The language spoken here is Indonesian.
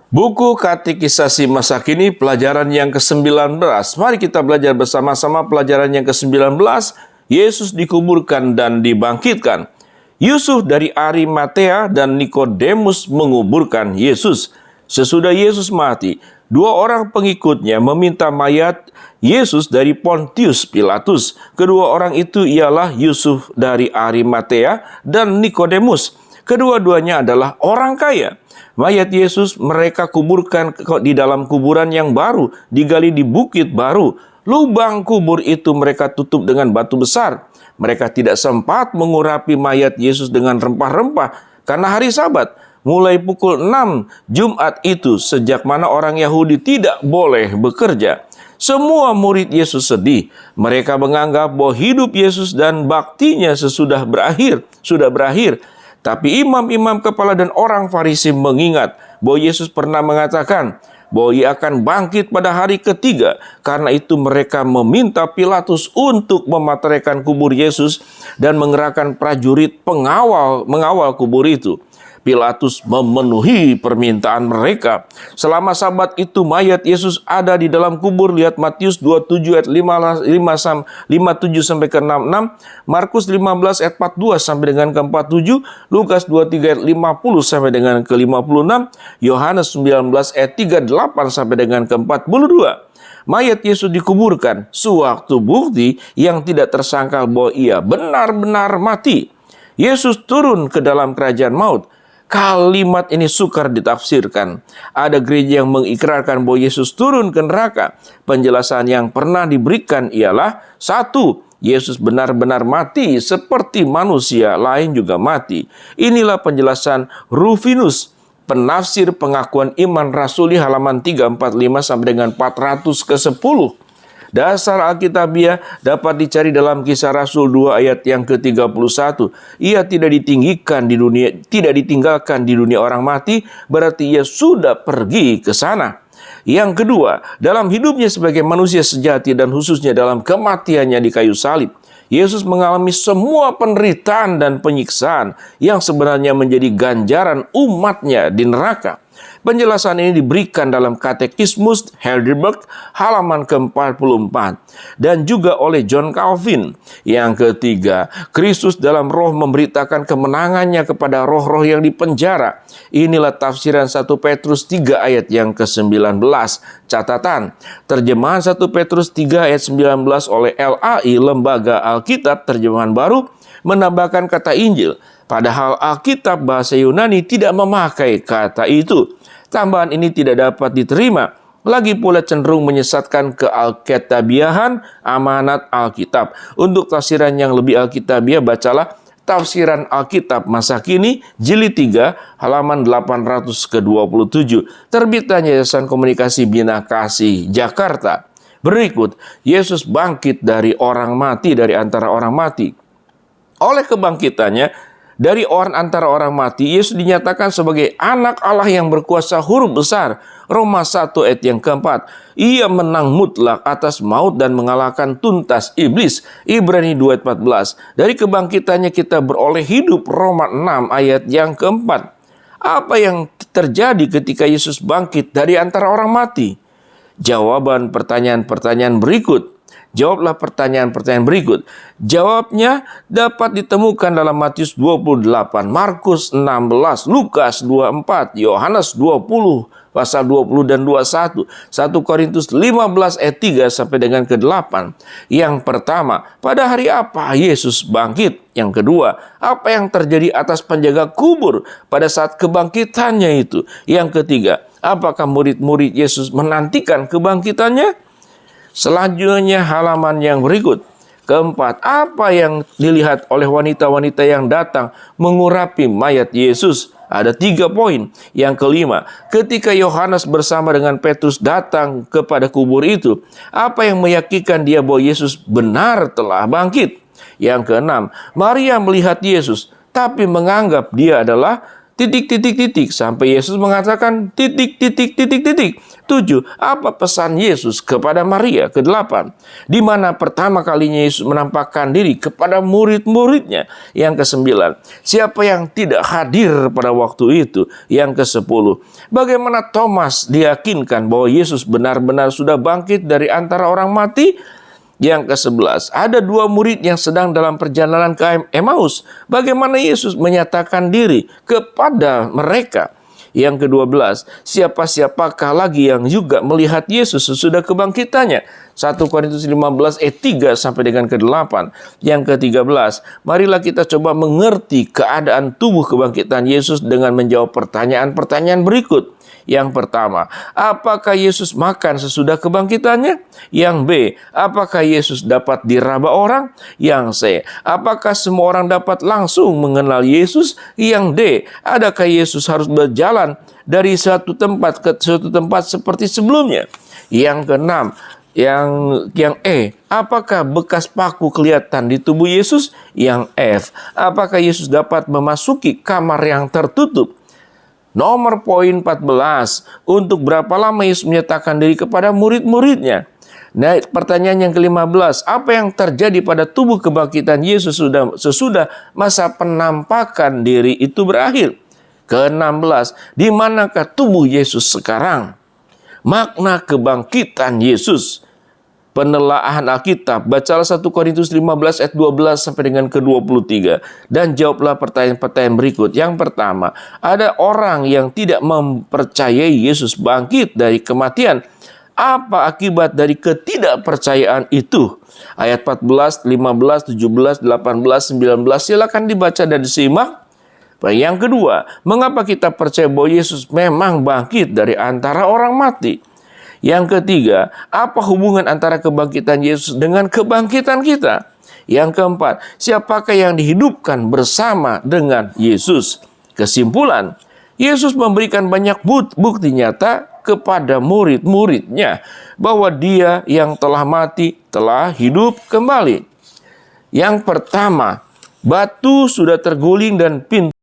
Buku Katekisasi Masa Kini, pelajaran yang ke-19. Mari kita belajar bersama-sama pelajaran yang ke-19. Yesus dikuburkan dan dibangkitkan. Yusuf dari Arimatea dan Nikodemus menguburkan Yesus. Sesudah Yesus mati, dua orang pengikutnya meminta mayat Yesus dari Pontius Pilatus. Kedua orang itu ialah Yusuf dari Arimatea dan Nikodemus. Kedua-duanya adalah orang kaya. Mayat Yesus mereka kuburkan di dalam kuburan yang baru, digali di bukit baru. Lubang kubur itu mereka tutup dengan batu besar. Mereka tidak sempat mengurapi mayat Yesus dengan rempah-rempah karena hari Sabat. Mulai pukul 6 Jumat itu, sejak mana orang Yahudi tidak boleh bekerja. Semua murid Yesus sedih. Mereka menganggap bahwa hidup Yesus dan baktinya sudah berakhir. Tapi imam-imam kepala dan orang Farisi mengingat bahwa Yesus pernah mengatakan bahwa Ia akan bangkit pada hari ketiga. Karena itu mereka meminta Pilatus untuk memateraikan kubur Yesus dan mengerahkan prajurit mengawal kubur itu. Pilatus memenuhi permintaan mereka. Selama Sabat itu mayat Yesus ada di dalam kubur. Lihat Matius 27 ayat 57 sampai ke 66, Markus 15 ayat 42 sampai dengan ke 47, Lukas 23 ayat 50 sampai dengan ke 56, Yohanes 19 ayat 38 sampai dengan ke 42. Mayat Yesus dikuburkan sewaktu bukti yang tidak tersangkal bahwa Ia benar-benar mati. Yesus turun ke dalam kerajaan maut. Kalimat ini sukar ditafsirkan. Ada gereja yang mengikrarkan bahwa Yesus turun ke neraka. Penjelasan yang pernah diberikan ialah: 1. Yesus benar-benar mati seperti manusia lain juga mati. Inilah penjelasan Rufinus, penafsir pengakuan iman rasuli, halaman 345 sampai dengan 400 ke 10. Dasar Alkitabiah dapat dicari dalam Kisah Rasul 2 ayat yang ke-31. Ia tidak ditinggalkan di dunia orang mati, berarti Ia sudah pergi ke sana. Yang kedua, dalam hidupnya sebagai manusia sejati dan khususnya dalam kematiannya di kayu salib, Yesus mengalami semua penderitaan dan penyiksaan yang sebenarnya menjadi ganjaran umatnya di neraka. Penjelasan ini diberikan dalam Katekismus Heidelberg halaman ke-44 dan juga oleh John Calvin. Yang ketiga, Kristus dalam roh memberitakan kemenangannya kepada roh-roh yang dipenjara. Inilah tafsiran 1 Petrus 3 ayat yang ke-19. Catatan, terjemahan 1 Petrus 3 ayat 19 oleh LAI, Lembaga Alkitab Terjemahan Baru, menambahkan kata Injil. Padahal Alkitab bahasa Yunani tidak memakai kata itu. Tambahan ini tidak dapat diterima. Lagi pula cenderung menyesatkan kealkitabiahan amanat Alkitab. Untuk tafsiran yang lebih alkitabiah, bacalah Tafsiran Alkitab Masa Kini, Jilid 3, halaman 800 ke 27. Terbitan Yayasan Komunikasi Bina Kasih, Jakarta. Berikut, Yesus bangkit dari antara orang mati. Oleh kebangkitannya dari antara orang mati, Yesus dinyatakan sebagai anak Allah yang berkuasa huruf besar. Roma 1 ayat yang keempat. Ia menang mutlak atas maut dan mengalahkan tuntas iblis. Ibrani 2 ayat 14. Dari kebangkitannya kita beroleh hidup. Roma 6 ayat yang keempat. Apa yang terjadi ketika Yesus bangkit dari antara orang mati? Jawaban pertanyaan-pertanyaan berikut. Jawablah pertanyaan-pertanyaan berikut. Jawabnya dapat ditemukan dalam Matius 28, Markus 16, Lukas 24, Yohanes 20, pasal 20 dan 21, 1 Korintus 15 ayat 3 sampai dengan ke-8. Yang pertama, pada hari apa Yesus bangkit? Yang kedua, apa yang terjadi atas penjaga kubur pada saat kebangkitannya itu? Yang ketiga, apakah murid-murid Yesus menantikan kebangkitannya? Selanjutnya halaman yang berikut. Keempat, apa yang dilihat oleh wanita-wanita yang datang mengurapi mayat Yesus? Ada 3 poin. Yang kelima, ketika Yohanes bersama dengan Petrus datang kepada kubur itu, apa yang meyakinkan dia bahwa Yesus benar telah bangkit? Yang keenam, Maria melihat Yesus, tapi menganggap dia adalah titik, titik, titik, sampai Yesus mengatakan titik, titik, titik, titik. 7. Apa pesan Yesus kepada Maria? Ke-8. Di mana pertama kalinya Yesus menampakkan diri kepada murid-muridnya? Yang ke-9. Siapa yang tidak hadir pada waktu itu? Yang ke-10. Bagaimana Thomas diyakinkan bahwa Yesus benar-benar sudah bangkit dari antara orang mati? Yang ke-11, ada 2 murid yang sedang dalam perjalanan ke Emmaus. Bagaimana Yesus menyatakan diri kepada mereka? Yang ke-12, siapa-siapakah lagi yang juga melihat Yesus sesudah kebangkitannya? 1 Korintus 15 ayat 3 sampai dengan ke-8. Yang ke-13, marilah kita coba mengerti keadaan tubuh kebangkitan Yesus dengan menjawab pertanyaan-pertanyaan berikut. Yang pertama, apakah Yesus makan sesudah kebangkitannya? Yang B, apakah Yesus dapat diraba orang? Yang C, apakah semua orang dapat langsung mengenal Yesus? Yang D, adakah Yesus harus berjalan dari suatu tempat ke suatu tempat seperti sebelumnya? Yang keenam, yang E, apakah bekas paku kelihatan di tubuh Yesus? Yang F, apakah Yesus dapat memasuki kamar yang tertutup? Nomor poin 14, untuk berapa lama Yesus menyatakan diri kepada murid-muridnya? Nah, pertanyaan yang ke-15, apa yang terjadi pada tubuh kebangkitan Yesus sesudah masa penampakan diri itu berakhir? Ke-16, di manakah tubuh Yesus sekarang? Makna kebangkitan Yesus. Penelaahan Alkitab, bacalah 1 Korintus 15 ayat 12 sampai dengan ke-23 dan jawablah pertanyaan-pertanyaan berikut. Yang pertama, ada orang yang tidak mempercayai Yesus bangkit dari kematian. Apa akibat dari ketidakpercayaan itu? Ayat 14, 15, 17, 18, 19 silakan dibaca dan disimak. Yang kedua, mengapa kita percaya bahwa Yesus memang bangkit dari antara orang mati? Yang ketiga, apa hubungan antara kebangkitan Yesus dengan kebangkitan kita? Yang keempat, siapakah yang dihidupkan bersama dengan Yesus? Kesimpulan, Yesus memberikan banyak bukti nyata kepada murid-muridnya bahwa Dia yang telah mati telah hidup kembali. Yang pertama, batu sudah terguling dan pintu